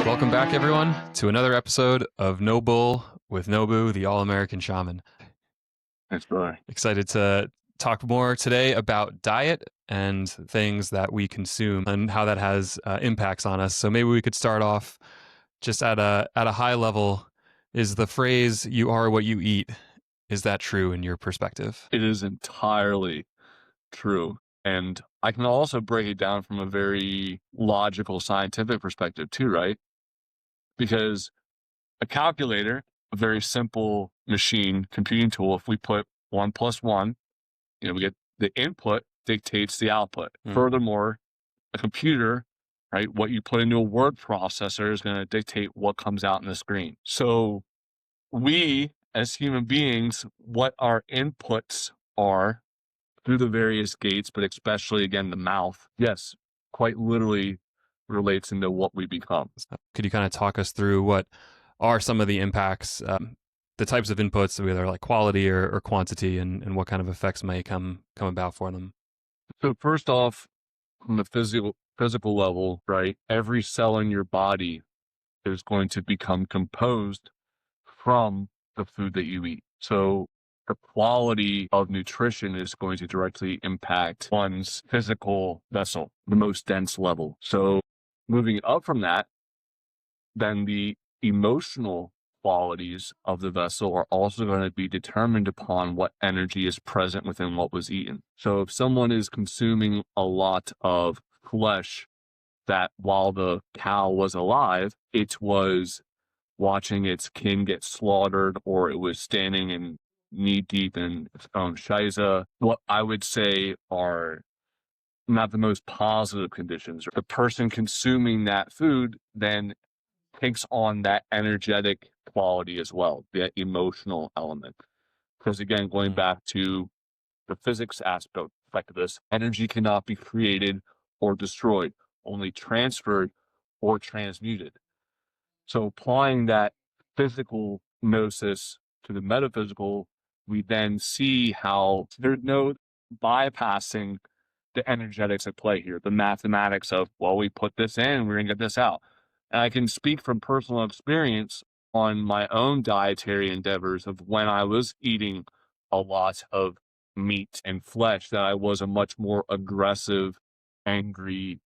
Welcome back, everyone, to another episode of Nobu with Nobu, the All-American Shaman. Thanks, brother. Excited to talk more today about diet and things that we consume and how that has impacts on us. So maybe we could start off just at a high level. Is the phrase "you are what you eat," is that true in your perspective? It is entirely true. And I can also break it down from a very logical, scientific perspective too, right? Because a calculator, a very simple machine computing tool, if we put 1 plus 1, we get the input dictates the output. Furthermore, a computer, right, what you put into a word processor is going to dictate what comes out in the screen. So we, as human beings, what our inputs are through the various gates, but especially, again, the mouth, yes, quite literally relates into what we become. Could you kind of talk us through what are some of the impacts, the types of inputs, whether like quality or quantity, and what kind of effects may come about for them? So first off, from the physical level, right, every cell in your body is going to become composed from the food that you eat. So the quality of nutrition is going to directly impact one's physical vessel, the most dense level. So moving up from that, then the emotional qualities of the vessel are also going to be determined upon what energy is present within what was eaten. So if someone is consuming a lot of flesh that while the cow was alive, it was watching its kin get slaughtered, or it was standing in knee deep in its own shiza, what I would say are not the most positive conditions. The person consuming that food then takes on that energetic quality as well, the emotional element. Because again, going back to the physics aspect of this, energy cannot be created or destroyed, only transferred or transmuted. So applying that physical gnosis to the metaphysical, we then see how there's no bypassing the energetics at play here, the mathematics of, well, we put this in, we're going to get this out. And I can speak from personal experience on my own dietary endeavors of when I was eating a lot of meat and flesh, that I was a much more aggressive, angry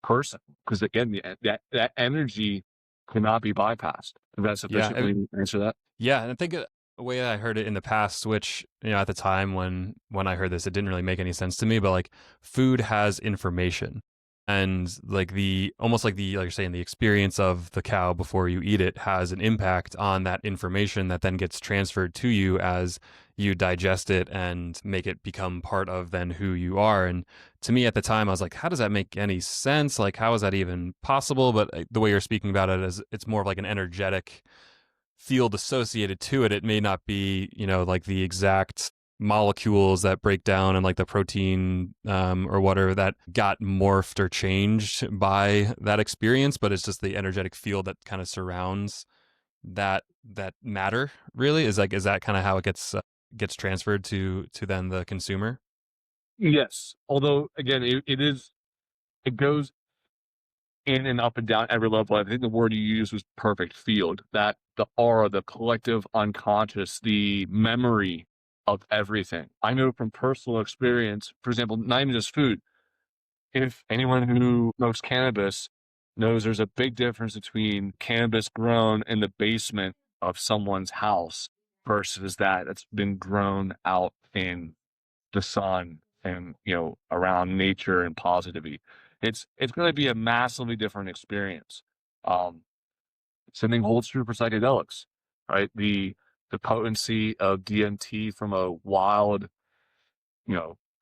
person. Because again, that energy cannot be bypassed. Does that sufficiently answer that? Yeah, and I think a way I heard it in the past, which at the time when I heard this, it didn't really make any sense to me. But like, food has information, and like almost like you're saying, the experience of the cow before you eat it has an impact on that information that then gets transferred to you as you digest it and make it become part of then who you are. And to me at the time, I was like, how does that make any sense? Like, how is that even possible? But the way you're speaking about it is, it's more of like an energetic field associated to it. It may not be, like the exact molecules that break down and like the protein or whatever that got morphed or changed by that experience, but it's just the energetic field that kind of surrounds that matter. Really, is that kind of how it gets transferred to then the consumer? Yes. Although again, it goes in and up and down every level. I think the word you used was perfect, field. That the aura, the collective unconscious, the memory of everything. I know from personal experience, for example, not even just food. If anyone who smokes cannabis knows, there's a big difference between cannabis grown in the basement of someone's house versus that's been grown out in the sun and around nature and positivity. It's going to be a massively different experience. Same thing holds true for psychedelics, right? The potency of DMT from a wild,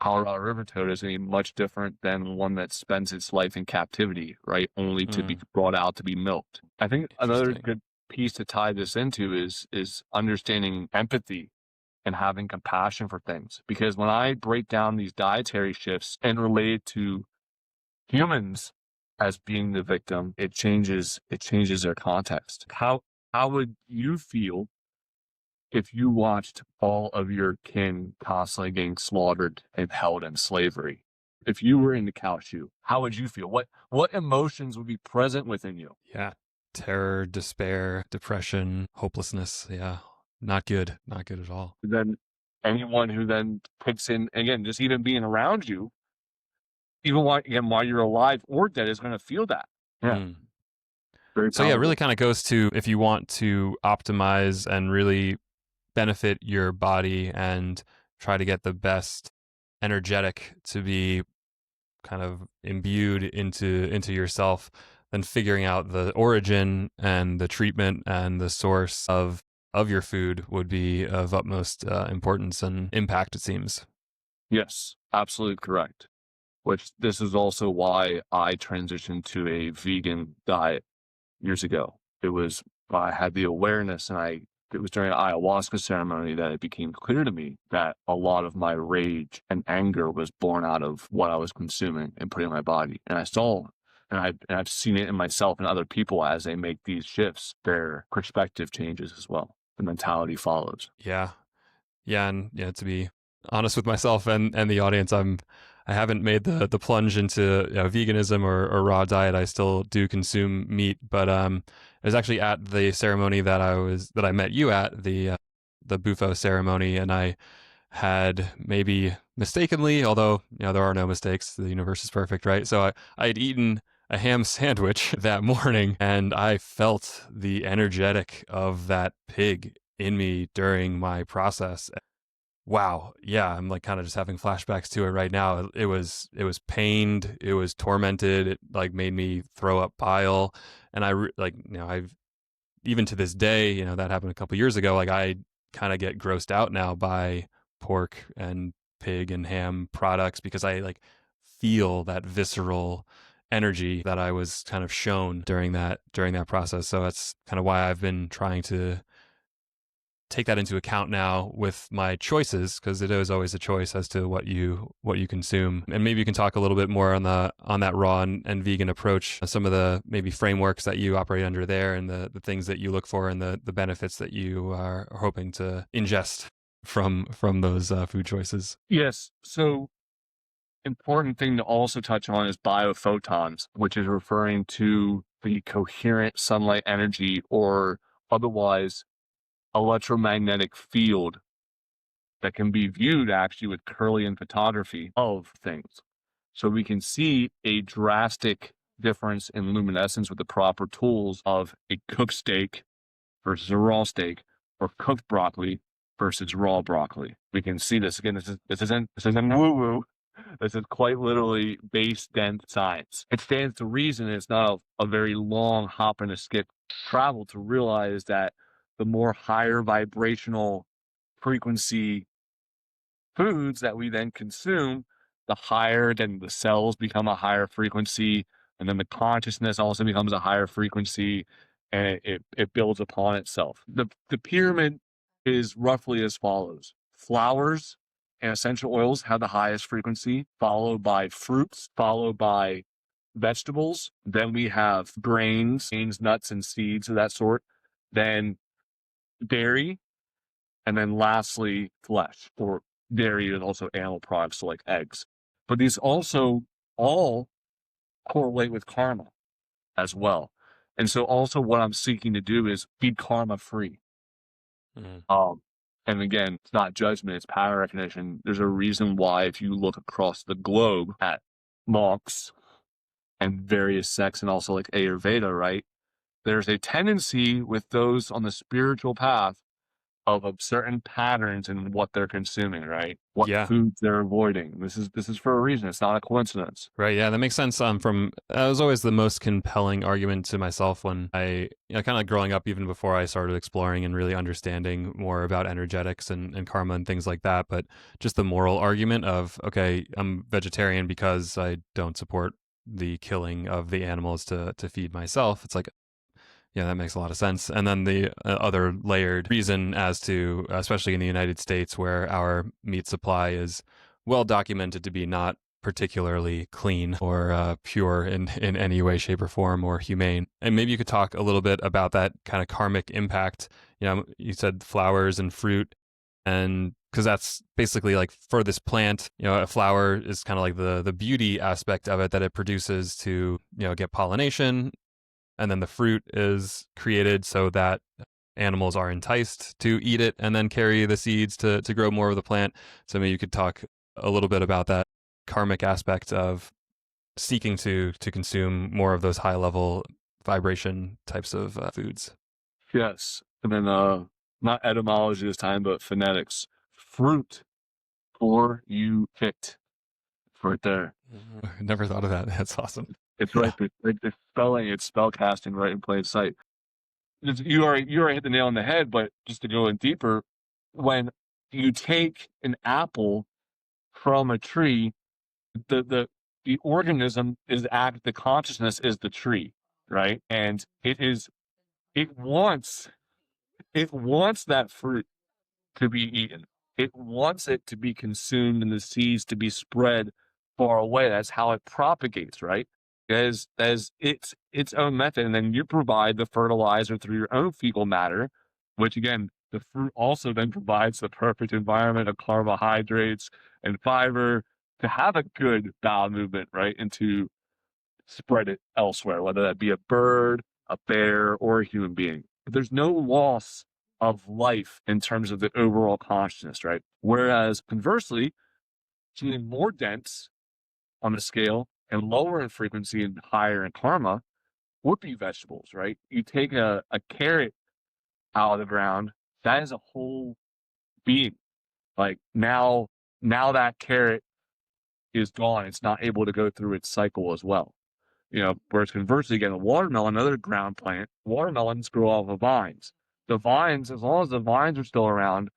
Colorado river toad is going to be much different than one that spends its life in captivity, right? Only to be brought out to be milked. I think another good piece to tie this into is understanding empathy and having compassion for things. Because when I break down these dietary shifts and relate it to humans as being the victim, it changes their context. How would you feel if you watched all of your kin constantly getting slaughtered and held in slavery? If you were in the cow shoe, how would you feel? What emotions would be present within you? Yeah. terror, despair, depression, hopelessness. Yeah, not good. Not good at all. Then anyone who then picks in, again, just even being around you, even while you're alive or dead, is going to feel that. Yeah, Mm. very So yeah, it really powerful. kind of goes to if you want to optimize and really benefit your body and try to get the best energetic to be kind of imbued into yourself, then figuring out the origin and the treatment and the source of your food would be of utmost importance and impact, it seems. Yes, absolutely correct. Which this is also why I transitioned to a vegan diet years ago. It was I had the awareness, and it was during an ayahuasca ceremony that it became clear to me that a lot of my rage and anger was born out of what I was consuming and putting in my body. And I saw, and I've seen it in myself and other people as they make these shifts, their perspective changes as well. The mentality follows. Yeah, yeah, and yeah, to be honest with myself and the audience, I haven't made the plunge into veganism or raw diet. I still do consume meat, but it was actually at the ceremony that I met you at the Bufo ceremony, and I had maybe mistakenly, although there are no mistakes, the universe is perfect, right? So I had eaten a ham sandwich that morning, and I felt the energetic of that pig in me during my process. Wow, yeah, I'm like kind of just having flashbacks to it right now. It was pained, it was tormented, it like made me throw up bile, and like I've even to this day, that happened a couple years ago. Like I kind of get grossed out now by pork and pig and ham products because I like feel that visceral energy that I was kind of shown during that process. So that's kind of why I've been trying to take that into account now with my choices, because it is always a choice as to what you consume. And maybe you can talk a little bit more on that raw and vegan approach, some of the maybe frameworks that you operate under there, and the things that you look for, and the benefits that you are hoping to ingest from those food choices. Yes. So important thing to also touch on is biophotons, which is referring to the coherent sunlight energy or otherwise electromagnetic field that can be viewed actually with Kirlian photography of things. So we can see a drastic difference in luminescence with the proper tools of a cooked steak versus a raw steak, or cooked broccoli versus raw broccoli. We can see this again. This isn't woo woo. This is quite literally base dense science. It stands to reason. It's not a very long hop and a skip travel to realize that the more higher vibrational frequency foods that we then consume, the higher then the cells become a higher frequency, and then the consciousness also becomes a higher frequency, and it builds upon itself. The pyramid is roughly as follows: flowers and essential oils have the highest frequency, followed by fruits, followed by vegetables. Then we have grains, nuts, and seeds of that sort. Then dairy, and then lastly, flesh, or dairy, and also animal products, so like eggs. But these also all correlate with karma as well. And so also what I'm seeking to do is be karma free. Mm. And again, it's not judgment, it's power recognition. There's a reason why if you look across the globe at monks and various sects, and also like Ayurveda, right? There's a tendency with those on the spiritual path of certain patterns in what they're consuming, right? What Yeah. foods they're avoiding. This is for a reason. It's not a coincidence. Right. Yeah, that makes sense. From that was always the most compelling argument to myself when I, kind of growing up, even before I started exploring and really understanding more about energetics and karma and things like that. But just the moral argument of, okay, I'm vegetarian because I don't support the killing of the animals to feed myself. It's like, yeah, that makes a lot of sense. And then the other layered reason as to, especially in the United States, where our meat supply is well documented to be not particularly clean or pure in any way, shape, or form, or humane. And maybe you could talk a little bit about that kind of karmic impact. You said flowers and fruit, and because that's basically like for this plant, a flower is kind of like the beauty aspect of it, that it produces to get pollination, and then the fruit is created so that animals are enticed to eat it and then carry the seeds to grow more of the plant. So maybe you could talk a little bit about that karmic aspect of seeking to consume more of those high level vibration types of foods. Yes. And then not etymology this time, but phonetics. Fruit for you picked. It's right there. Never thought of that. That's awesome. It's Yeah. right there. Like the spelling, it's spell casting right in plain sight. You already hit the nail on the head, but just to go in deeper, when you take an apple from a tree, the organism is the consciousness is the tree, right? And it wants it wants that fruit to be eaten. It wants it to be consumed and the seeds to be spread far away. That's how it propagates, right? As its own method, and then you provide the fertilizer through your own fecal matter, which again, the fruit also then provides the perfect environment of carbohydrates and fiber to have a good bowel movement, right? And to spread it elsewhere, whether that be a bird, a bear, or a human being. But there's no loss of life in terms of the overall consciousness, right? Whereas conversely, something more dense on the scale and lower in frequency and higher in karma would be vegetables, right? You take a carrot out of the ground, that is a whole being. Like now that carrot is gone. It's not able to go through its cycle as well. Whereas conversely, again, a watermelon, another ground plant, watermelons grow off of vines. The vines, as long as the vines are still around,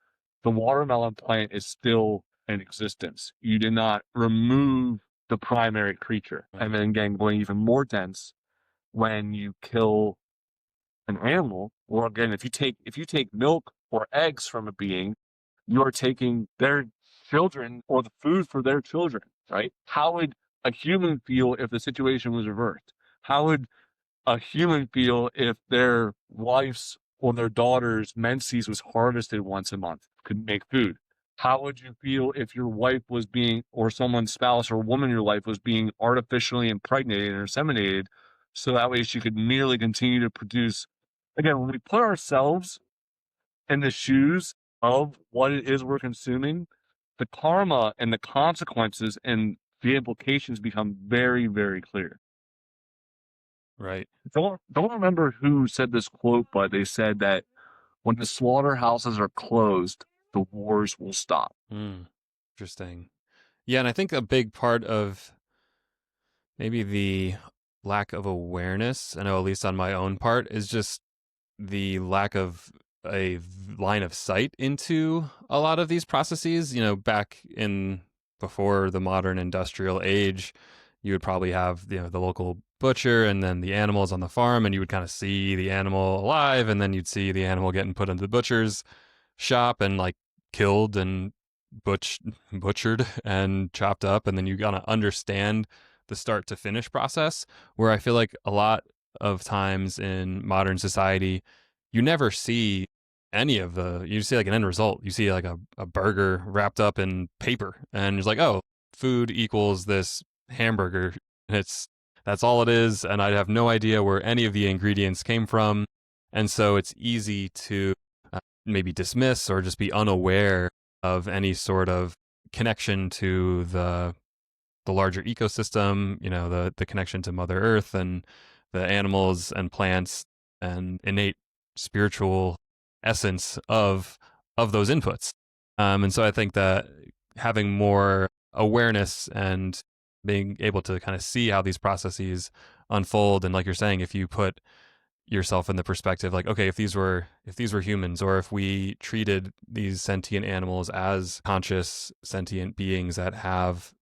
the watermelon plant is still in existence. You did not remove the primary creature. And then again, going even more dense, when you kill an animal, or again, if you take milk or eggs from a being, you're taking their children or the food for their children, right? How would a human feel if the situation was reversed? How would a human feel if their wife's or their daughter's menses was harvested once a month, could make food? How would you feel if your wife was being, or someone's spouse or woman in your life was being artificially impregnated or inseminated so that way she could merely continue to produce? Again, when we put ourselves in the shoes of what it is we're consuming, the karma and the consequences and the implications become very, very clear. Right. Don't remember who said this quote, but they said that when the slaughterhouses are closed, the wars will stop. Interesting. Yeah, and I think a big part of maybe the lack of awareness, I know at least on my own part, is just the lack of a line of sight into a lot of these processes. Back in before the modern industrial age, you would probably have the local butcher and then the animals on the farm, and you would kind of see the animal alive, and then you'd see the animal getting put into the butcher's shop and like killed and butchered and chopped up, and then you gotta understand the start to finish process. Where I feel like a lot of times in modern society, you never see any of you see like an end result. You see like a burger wrapped up in paper, and it's like, oh, food equals this hamburger. And that's all it is, and I'd have no idea where any of the ingredients came from. And so it's easy to maybe dismiss or just be unaware of any sort of connection to the larger ecosystem, the connection to Mother Earth and the animals and plants and innate spiritual essence of those inputs. And so I think that having more awareness and being able to kind of see how these processes unfold, and like you're saying, if you put yourself in the perspective like, okay, if these were humans, or if we treated these sentient animals as conscious sentient beings that have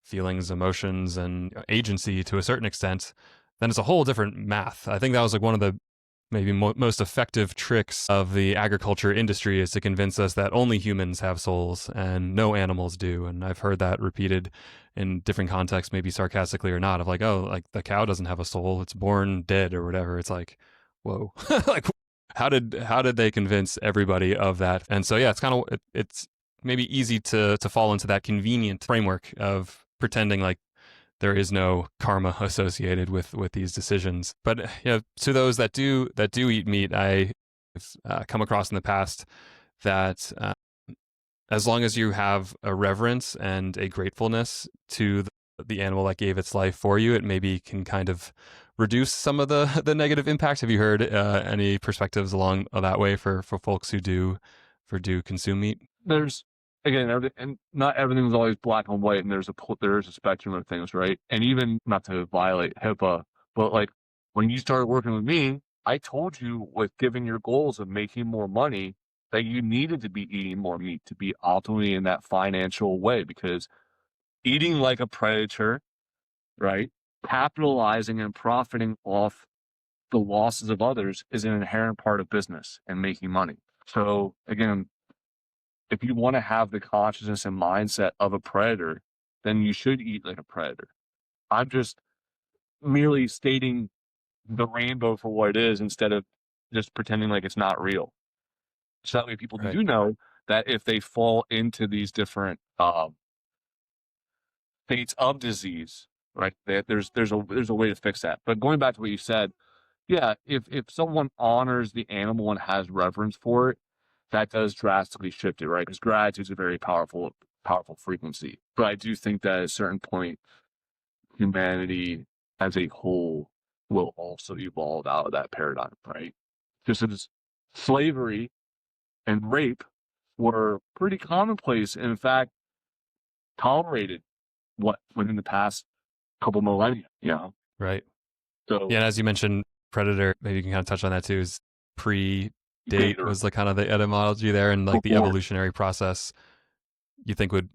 feelings, emotions, and agency to a certain extent, then it's a whole different math. I think that was like one of the maybe most effective tricks of the agriculture industry, is to convince us that only humans have souls and no animals do. And I've heard that repeated in different contexts, maybe sarcastically or not, of like, oh, like the cow doesn't have a soul, it's born dead or whatever. It's like, whoa. Like, how did they convince everybody of that? And so yeah, it's maybe easy to fall into that convenient framework of pretending like there is no karma associated with these decisions. But to those that do eat meat, I've come across in the past that as long as you have a reverence and a gratefulness to the animal that gave its life for you, it maybe can kind of reduce some of the negative impact. Have you heard any perspectives along that way for folks who do consume meat? There's again, and not everything's always black and white, and there's a spectrum of things, right? And even not to violate HIPAA, but like when you started working with me, I told you with giving your goals of making more money that you needed to be eating more meat to be optimally in that financial way, because eating like a predator, right? Capitalizing and profiting off the losses of others is an inherent part of business and making money. So again, if you want to have the consciousness and mindset of a predator, then you should eat like a predator. I'm just merely stating the rainbow for what it is instead of just pretending like it's not real. So that way people Right. do know that if they fall into these different states of disease, right, there's a way to fix that. But going back to what you said, yeah, if someone honors the animal and has reverence for it, that does drastically shift it, right? Because gratitude is a very powerful frequency. But I do think that at a certain point, humanity as a whole will also evolve out of that paradigm, right? Just as slavery and rape were pretty commonplace, and in fact, tolerated within the past couple millennia, Right. So yeah, and as you mentioned, predator, maybe you can kind of touch on that too, is predate was the kind of the etymology there, and like the before. evolutionary process you think would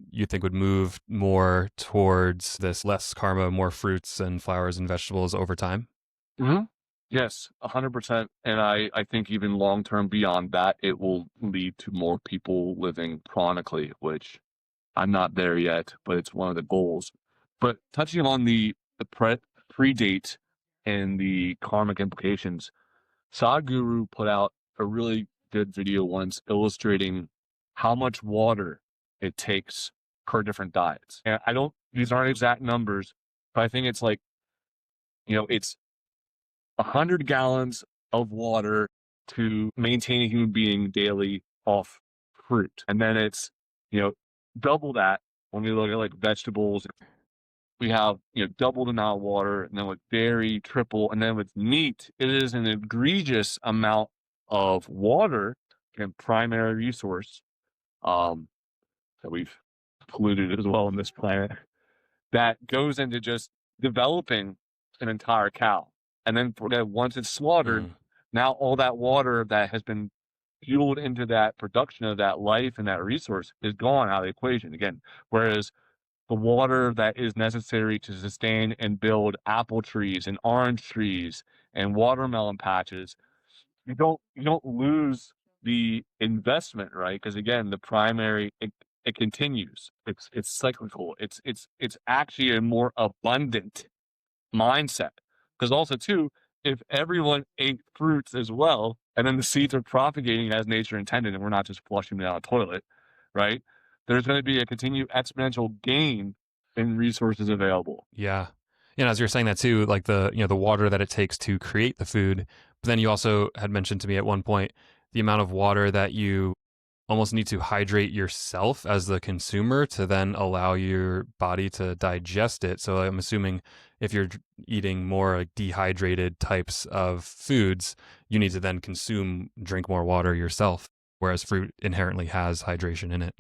move more towards this less karma, more fruits and flowers and vegetables over time? Mm-hmm. Yes, 100%. And I think even long term beyond that, it will lead to more people living chronically, which I'm not there yet, but it's one of the goals. But touching on the predate and the karmic implications, Sadhguru put out a really good video once illustrating how much water it takes per different diets. And these aren't exact numbers, but I think it's like, it's 100 gallons of water to maintain a human being daily off fruit. And then it's, double that when we look at like vegetables. We have, double the amount of water, and then with dairy, triple, and then with meat, it is an egregious amount of water and primary resource that we've polluted as well on this planet that goes into just developing an entire cow. And then once it's slaughtered, now all that water that has been fueled into that production of that life and that resource is gone out of the equation again. Whereas the water that is necessary to sustain and build apple trees and orange trees and watermelon patches, you don't lose the investment, right? Because again, the primary it continues. It's cyclical. It's actually a more abundant mindset. Because also too, if everyone ate fruits as well, and then the seeds are propagating as nature intended, and we're not just flushing them down the toilet, right? There's going to be a continued exponential gain in resources available. Yeah. As you're saying that too, like the water that it takes to create the food, but then you also had mentioned to me at one point the amount of water that you almost need to hydrate yourself as the consumer to then allow your body to digest it. So I'm assuming if you're eating more like dehydrated types of foods, you need to then drink more water yourself, whereas fruit inherently has hydration in it.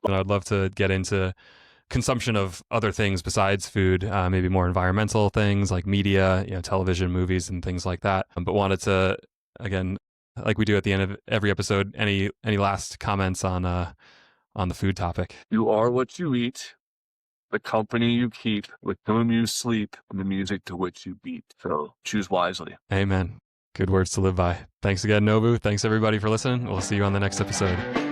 And I'd love to get into consumption of other things besides food, maybe more environmental things like media, television, movies, and things like that. But wanted to, again, like we do at the end of every episode, any last comments on the food topic? You are what you eat, the company you keep, with whom you sleep, and the music to which you beat. So choose wisely. Amen. Good words to live by. Thanks again, Nobu. Thanks everybody for listening. We'll see you on the next episode.